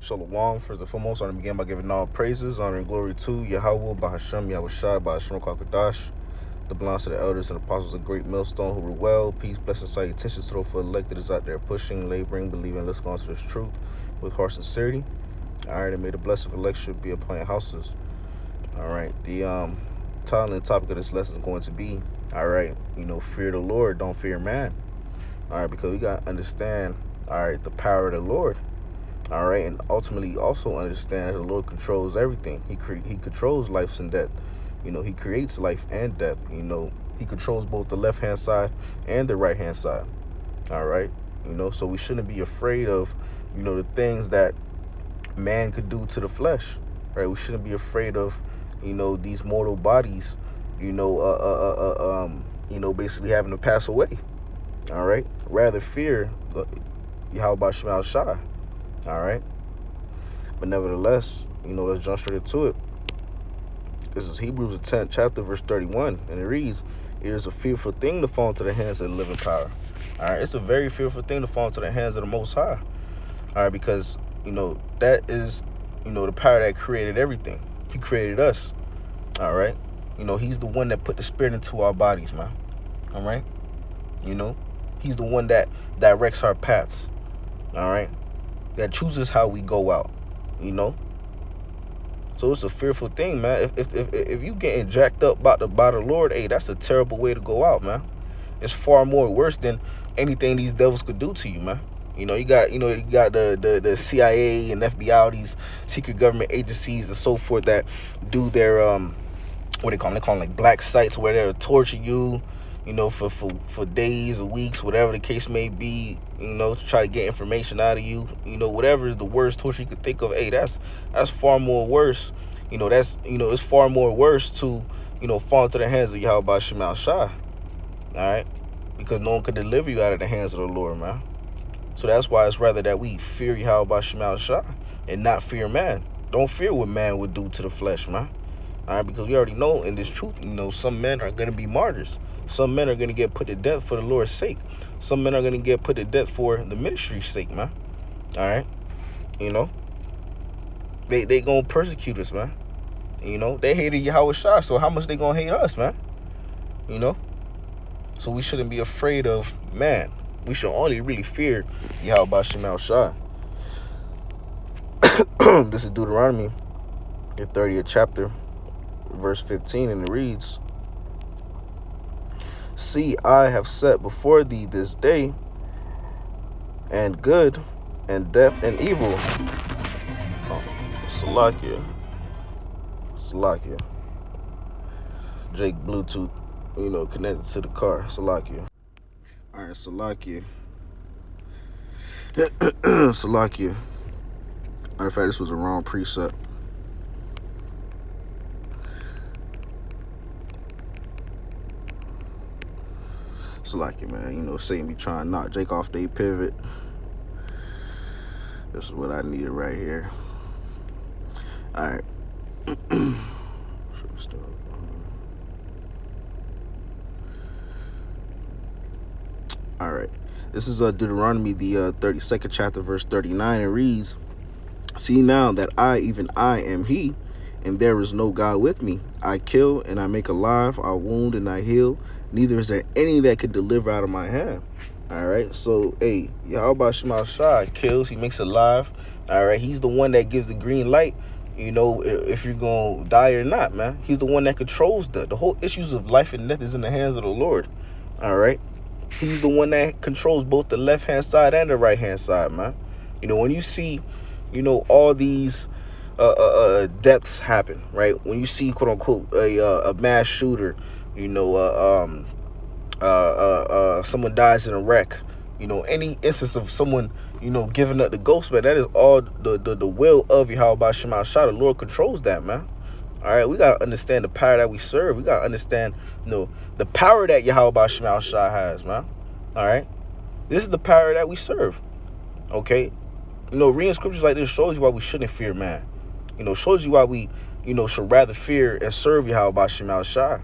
Shalom. First and foremost, I want to begin by giving all praises, honor, and glory to Yahweh, Bahashem, Yahushai, Bahashem Kakadash, the belongs to the elders and apostles of Great Millstone who rule well. Peace, blessings, salutations to those for elected is out there pushing, laboring, believing, listening on to this truth with heart sincerity. All right, and may the blessed election be upon your houses. All right, the title and topic of this lesson is going to be, all right, fear the Lord, don't fear man. All right, because we got to understand, all right, the power of the Lord. All right, and ultimately also understand that the Lord controls everything. He controls life and death. He creates life and death. He controls both the left-hand side and the right-hand side. All right, so we shouldn't be afraid of, the things that man could do to the flesh. Right, we shouldn't be afraid of, these mortal bodies, basically having to pass away. All right, rather fear Yahweh Shema Shai. All right, but nevertheless, let's jump straight into it. This is Hebrews the 10th chapter, verse 31, and it reads, "It is a fearful thing to fall into the hands of the living power." All right, it's a very fearful thing to fall into the hands of the Most High. All right, because that is the power that created everything. He created us. All right, he's the one that put the spirit into our bodies, man. All right, he's the one that directs our paths. All right, that chooses how we go out. So it's a fearful thing, man. If you getting jacked up by the Lord, hey, that's a terrible way to go out, man. It's far more worse than anything these devils could do to you, man. You got the CIA and FBI, these secret government agencies and so forth that do their what they call them like black sites where they'll torture you, for days or weeks, whatever the case may be, to try to get information out of you, whatever is the worst torture you could think of. Hey, that's far more worse. It's far more worse to, fall into the hands of Yahweh Shema Shai. All right, because no one could deliver you out of the hands of the Lord, man. So that's why it's rather that we fear Yahweh Shema Shai and not fear man. Don't fear what man would do to the flesh, man. All right, because we already know in this truth, some men are going to be martyrs. Some men are going to get put to death for the Lord's sake. Some men are going to get put to death for the ministry's sake, man. All right, they going to persecute us, man. They hated Yahweh Shai, so how much they going to hate us, man? So we shouldn't be afraid of man. We should only really fear Yahweh Shema Shai. This is Deuteronomy, the 30th chapter, verse 15, and it reads, "See, I have set before thee this day, and good, and death, and evil." Oh, Salakia. Jake Bluetooth, connected to the car. Salakia. All right, Salakia. Salakia. Matter of fact, this was a wrong precept. Salakia, man. Satan be trying to knock Jake off their pivot. This is what I needed right here. All right. All right. This is Deuteronomy, the 32nd chapter, verse 39. It reads, "See now that I, even I, am he, and there is no God with me. I kill and I make alive, I wound and I heal. Neither is there any that could deliver out of my hand." All right. So, hey, Yahweh Shema Shai kills, he makes alive. All right. He's the one that gives the green light, if you're going to die or not, man. He's the one that controls the whole issues of life and death is in the hands of the Lord. All right. He's the one that controls both the left-hand side and the right-hand side, man. When you see, all these deaths happen, right? When you see, quote unquote, a mass shooter, someone dies in a wreck, any instance of someone, giving up the ghost, man, that is all the will of Yahweh Shema Shai. The Lord controls that, man. All right, we got to understand the power that we serve. We got to understand, the power that Yahweh Shema Shai has, man. All right, this is the power that we serve. Okay, reading scriptures like this shows you why we shouldn't fear man. Shows you why we, should rather fear and serve Yahweh Shema Shai.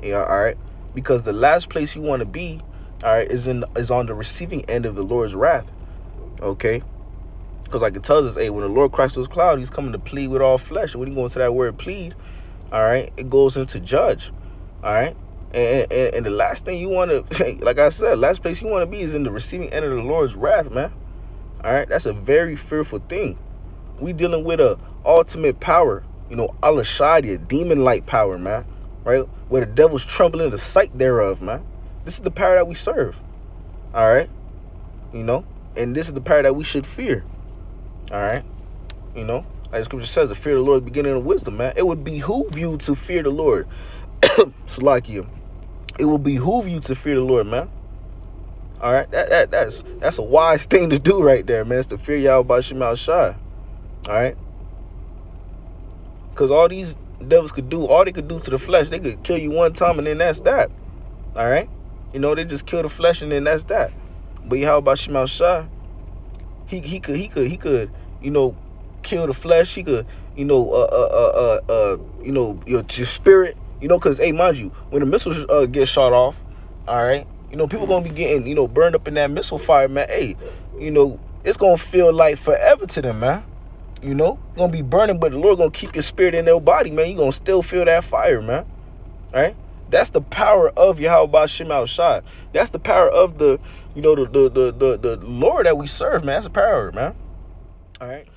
Yeah, all right, because the last place you want to be, all right, is on the receiving end of the Lord's wrath. Okay, Because like it tells us, hey, when the Lord Christ was cloud, he's coming to plead with all flesh. And when you go into that word plead, all right, it goes into judge. All right. And the last thing you want to, like I said, last place you want to be is in the receiving end of the Lord's wrath, man. All right. That's a very fearful thing. We dealing with a ultimate power, Allah Shadia, demon-like power, man. Right? Where the devil's trembling at the sight thereof, man. This is the power that we serve. All right. And this is the power that we should fear. All right. Like the scripture says, the fear of the Lord is the beginning of wisdom, man. It would behoove you to fear the Lord. Salakia. It will behoove you to fear the Lord, man. All right. That's a wise thing to do right there, man. It's to fear Yahweh Shema Shai. All right. Because all these devils could do, all they could do to the flesh, they could kill you one time and then that's that. All right. They just kill the flesh and then that's that. But Yahweh Shema Shai, he could, kill the flesh. He could, your spirit, because, hey, mind you, when the missiles get shot off, all right, people gonna be getting, burned up in that missile fire, man. Hey, it's gonna feel like forever to them, man. Gonna be burning, but the Lord gonna keep your spirit in their body, man. You gonna still feel that fire, man. All right. That's the power of Yahweh Shema Shai. That's the power of the Lord that we serve, man. That's the power, man. All right.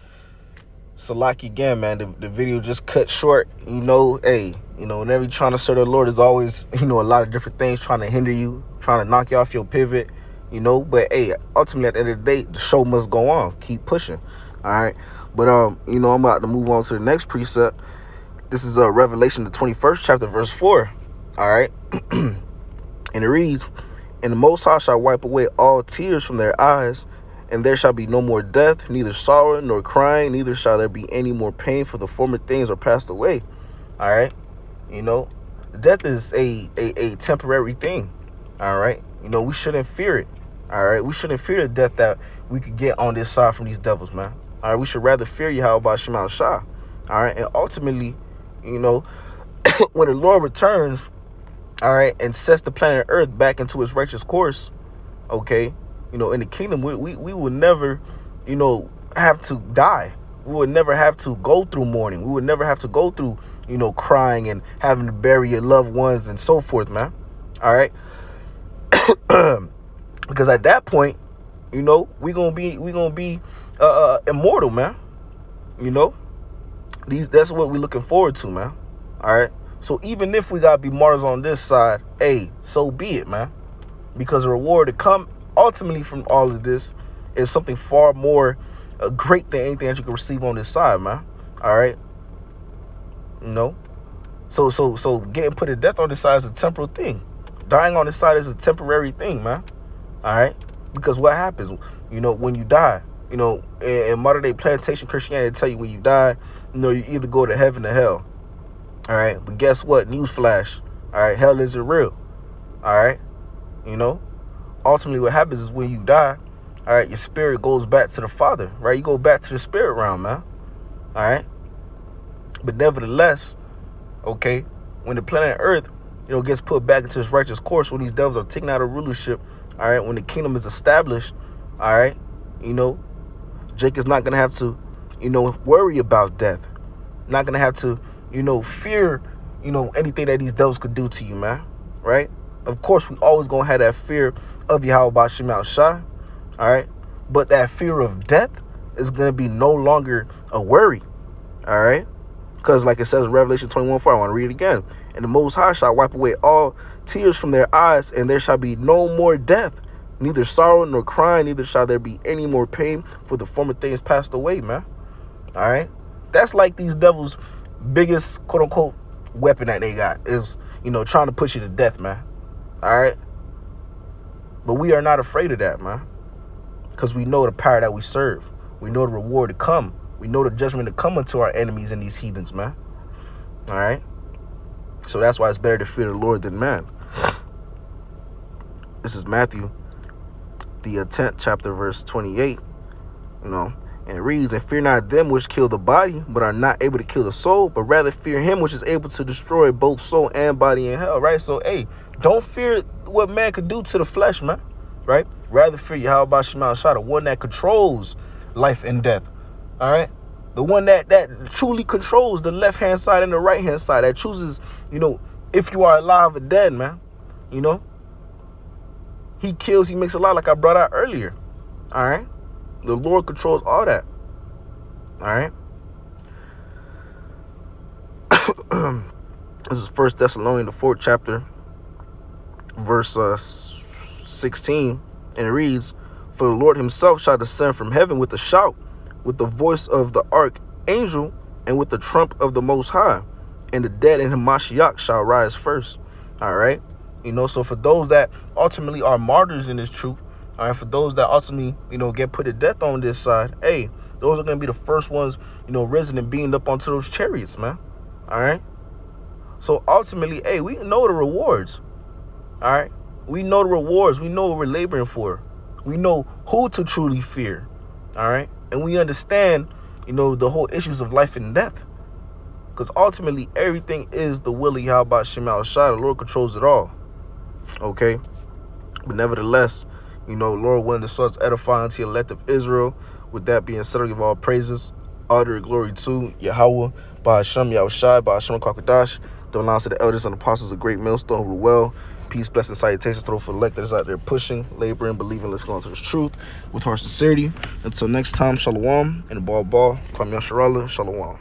So like again, man, the video just cut short. Hey, whenever you're trying to serve the Lord, there's always, a lot of different things trying to hinder you, trying to knock you off your pivot, But hey, ultimately at the end of the day, the show must go on. Keep pushing. All right. But I'm about to move on to the next precept. This is Revelation, the 21st chapter, verse 4. All right. And it reads, "And the Most High shall wipe away all tears from their eyes, and there shall be no more death, neither sorrow nor crying, neither shall there be any more pain, for the former things are passed away." All right. Death is a temporary thing. All right. We shouldn't fear it. All right. We shouldn't fear the death that we could get on this side from these devils, man. All right. We should rather fear Yahweh Shema Shai. All right. And ultimately, when the Lord returns, all right, and sets the planet Earth back into its righteous course, okay, in the kingdom, we will never, have to die. We would never have to go through mourning. We would never have to go through, crying and having to bury your loved ones and so forth, man. All right. Because at that point, we're gonna be immortal, man. That's what we're looking forward to, man. All right. So even if we gotta be martyrs on this side, hey, so be it, man. Because the reward to come ultimately from all of this is something far more great than anything that you can receive on this side, man. All right. So getting put to death on this side is a temporal thing. Dying on this side is a temporary thing, man. All right. Because what happens, when you die, in modern day plantation Christianity, they tell you when you die, you either go to heaven or hell. All right. But guess what? Newsflash. All right. Hell isn't real. All right. Ultimately what happens is when you die, all right, your spirit goes back to the Father, right? You go back to the spirit realm, man. All right. But nevertheless, okay, when the planet Earth, gets put back into its righteous course, when these devils are taken out of rulership, all right, when the kingdom is established, all right, Jacob's not going to have to, worry about death. Not going to have to, fear, anything that these devils could do to you, man. Right? Of course, we always going to have that fear of Yahweh Shema Shai. All right. But that fear of death is going to be no longer a worry. All right. Because like it says in Revelation 21:4, I want to read it again. "And the Most High shall wipe away all tears from their eyes, and there shall be no more death, neither sorrow nor crying, neither shall there be any more pain, for the former things passed away," man. All right. That's like these devils' biggest quote unquote weapon that they got is, trying to push you to death, man. All right. But we are not afraid of that, man. Because we know the power that we serve. We know the reward to come. We know the judgment to come unto our enemies and these heathens, man. All right. So that's why it's better to fear the Lord than man. This is Matthew, the 10th chapter, verse 28. And it reads, "And fear not them which kill the body, but are not able to kill the soul, but rather fear him which is able to destroy both soul and body in hell." Right? So, hey, don't fear what man could do to the flesh, man. Right? Rather fear Yahweh Shema Shai, the one that controls life and death. All right, the one that truly controls the left hand side and the right hand side, that chooses, if you are alive or dead, man. He kills, he makes a lot, like I brought out earlier. All right, the Lord controls all that. All right. This is 1 Thessalonians, the 4th chapter, verse 16, and it reads, "For the Lord himself shall descend from heaven with a shout, with the voice of the archangel, and with the trump of the Most High, and the dead in Hamashiach shall rise first." All right. So for those that ultimately are martyrs in this truth, all right, for those that ultimately, get put to death on this side, hey, those are going to be the first ones, risen and beamed up onto those chariots, man. All right. So ultimately, hey, we know the rewards. All right. We know the rewards. We know what we're laboring for. We know who to truly fear. All right. And we understand, the whole issues of life and death. Because ultimately, everything is the will of Yahweh Shem Al-Shai. The Lord controls it all. Okay. But nevertheless, Lord willing to source edifying to the elect of Israel. With that being said, I give all praises, honor, and glory to Yahweh, Ba'ashem Yahushai, Ba'ashem Kakadash. The allowance to the elders and apostles of Great Millstone who rule well. Peace, blessing, salutations to those for the elect that is out there pushing, laboring, believing. Let's go into this truth with heart sincerity. Until next time, shalom, and ball, Kwame Yasharallah, shalom.